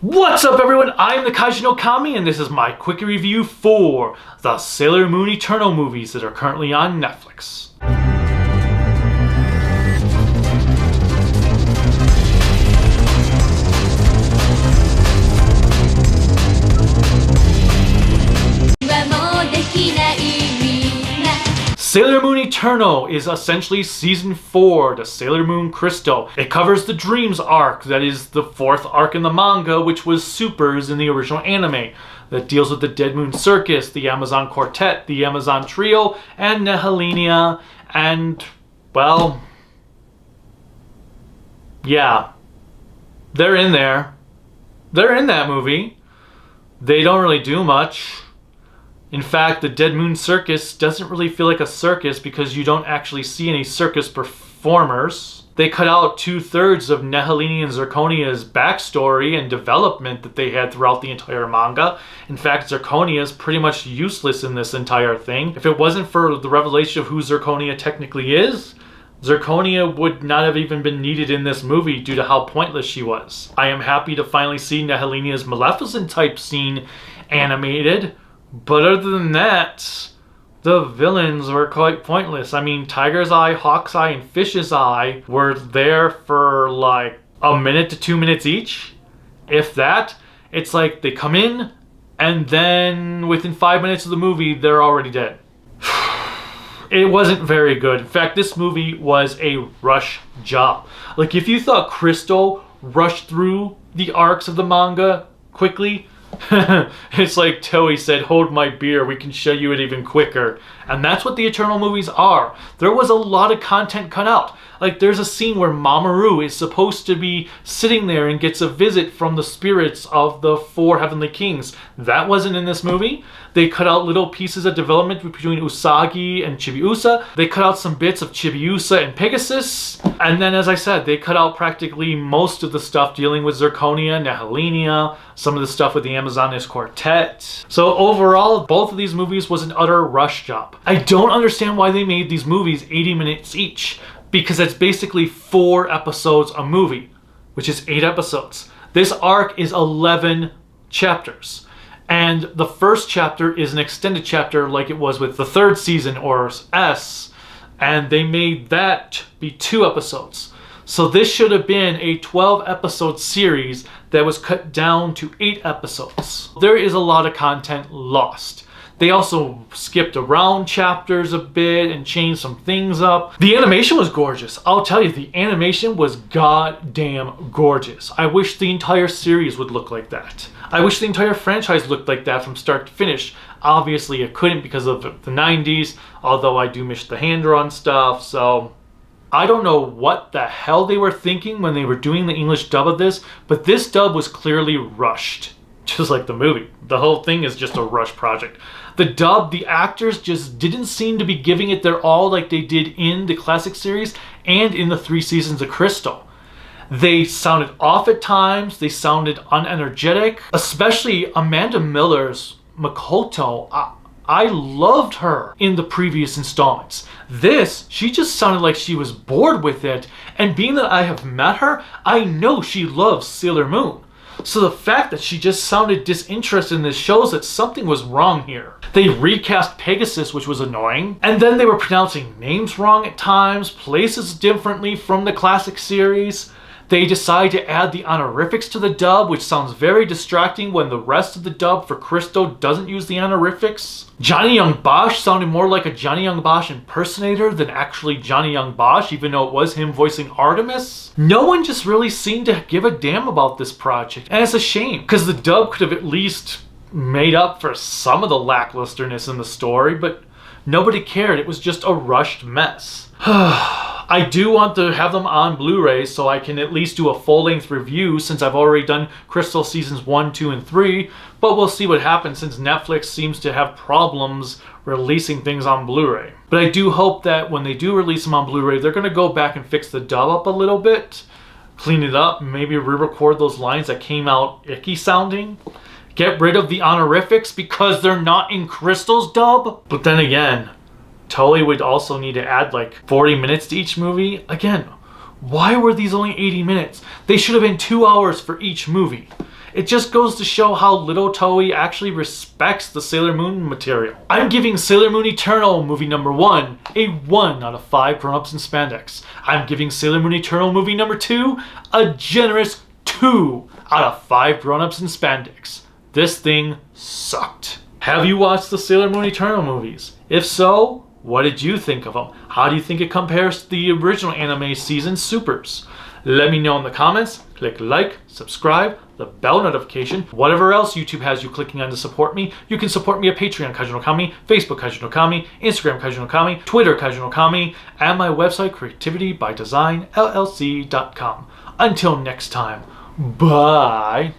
What's up everyone, I'm the Kaiju no Kami and this is my quick review for the Sailor Moon Eternal movies that are currently on Netflix. Sailor Moon Eternal is essentially Season 4 to Sailor Moon Crystal. It covers the Dreams arc, that is the 4th arc in the manga, which was Supers in the original anime. That deals with the Dead Moon Circus, the Amazon Quartet, the Amazon Trio, and Nihilenia, and, well, yeah, they're in there. They're in that movie. They don't really do much. In fact, the Dead Moon Circus doesn't really feel like a circus because you don't actually see any circus performers. They cut out 2/3 of Nihilenia and Zirconia's backstory and development that they had throughout the entire manga. In fact, Zirconia is pretty much useless in this entire thing. If it wasn't for the revelation of who Zirconia technically is, Zirconia would not have even been needed in this movie due to how pointless she was. I am happy to finally see Nihilenia's Maleficent type scene animated. But other than that, the villains were quite pointless. I mean, Tiger's Eye, Hawk's Eye, and Fish's Eye were there for like a minute to 2 minutes each. If that, it's like they come in and then within 5 minutes of the movie, they're already dead. It wasn't very good. In fact, this movie was a rush job. Like if you thought Crystal rushed through the arcs of the manga quickly, it's like Toei said, hold my beer, we can show you it even quicker. And that's what the Eternal movies are. There was a lot of content cut out. Like there's a scene where Mamoru is supposed to be sitting there and gets a visit from the spirits of the 4 Heavenly Kings. That wasn't in this movie. They cut out little pieces of development between Usagi and Chibiusa. They cut out some bits of Chibiusa and Pegasus. And then, as I said, they cut out practically most of the stuff dealing with Zirconia, Nihilenia, some of the stuff with the Amazoness Quartet. So overall, both of these movies was an utter rush job. I don't understand why they made these movies 80 minutes each, because it's basically 4 episodes a movie, which is 8 episodes. This arc is 11 chapters. And the first chapter is an extended chapter like it was with the 3rd season, or S, and they made that be 2 episodes. So this should have been a 12 episode series that was cut down to 8 episodes. There is a lot of content lost. They also skipped around chapters a bit and changed some things up. The animation was gorgeous. I'll tell you, the animation was goddamn gorgeous. I wish the entire series would look like that. I wish the entire franchise looked like that from start to finish. Obviously it couldn't because of the 90s, although I do miss the hand-drawn stuff, so I don't know what the hell they were thinking when they were doing the English dub of this, but this dub was clearly rushed. Just like the movie. The whole thing is just a rush project. The dub, the actors just didn't seem to be giving it their all like they did in the classic series and in the 3 seasons of Crystal. They sounded off at times, they sounded unenergetic, especially Amanda Miller's Makoto. I loved her in the previous installments. This, she just sounded like she was bored with it, and being that I have met her, I know she loves Sailor Moon. So the fact that she just sounded disinterested in this shows that something was wrong here. They recast Pegasus, which was annoying, and then they were pronouncing names wrong at times, places differently from the classic series. They decided to add the honorifics to the dub, which sounds very distracting when the rest of the dub for Crystal doesn't use the honorifics. Johnny Young Bosch sounded more like a Johnny Young Bosch impersonator than actually Johnny Young Bosch, even though it was him voicing Artemis. No one just really seemed to give a damn about this project, and it's a shame, because the dub could have at least made up for some of the lacklusterness in the story, but nobody cared. It was just a rushed mess. I do want to have them on Blu-ray so I can at least do a full-length review since I've already done Crystal Seasons 1, 2, and 3, but we'll see what happens since Netflix seems to have problems releasing things on Blu-ray. But I do hope that when they do release them on Blu-ray, they're going to go back and fix the dub up a little bit, clean it up, maybe re-record those lines that came out icky sounding, get rid of the honorifics because they're not in Crystal's dub. But then again, Toei would also need to add like 40 minutes to each movie. Again, why were these only 80 minutes? They should have been 2 hours for each movie. It just goes to show how little Toei actually respects the Sailor Moon material. I'm giving Sailor Moon Eternal movie number 1 a 1 out of 5 grown-ups in spandex. I'm giving Sailor Moon Eternal movie number 2 a generous 2 out of 5 grown-ups in spandex. This thing sucked. Have you watched the Sailor Moon Eternal movies? If so, what did you think of them? How do you think it compares to the original anime season Supers? Let me know in the comments. Click like, subscribe, the bell notification, whatever else YouTube has you clicking on to support me. You can support me at Patreon Kaiju no Kami, Facebook Kaiju no Kami, Instagram Kaiju no Kami, Twitter Kaiju no Kami, and my website creativitybydesignllc.com. Until next time, bye.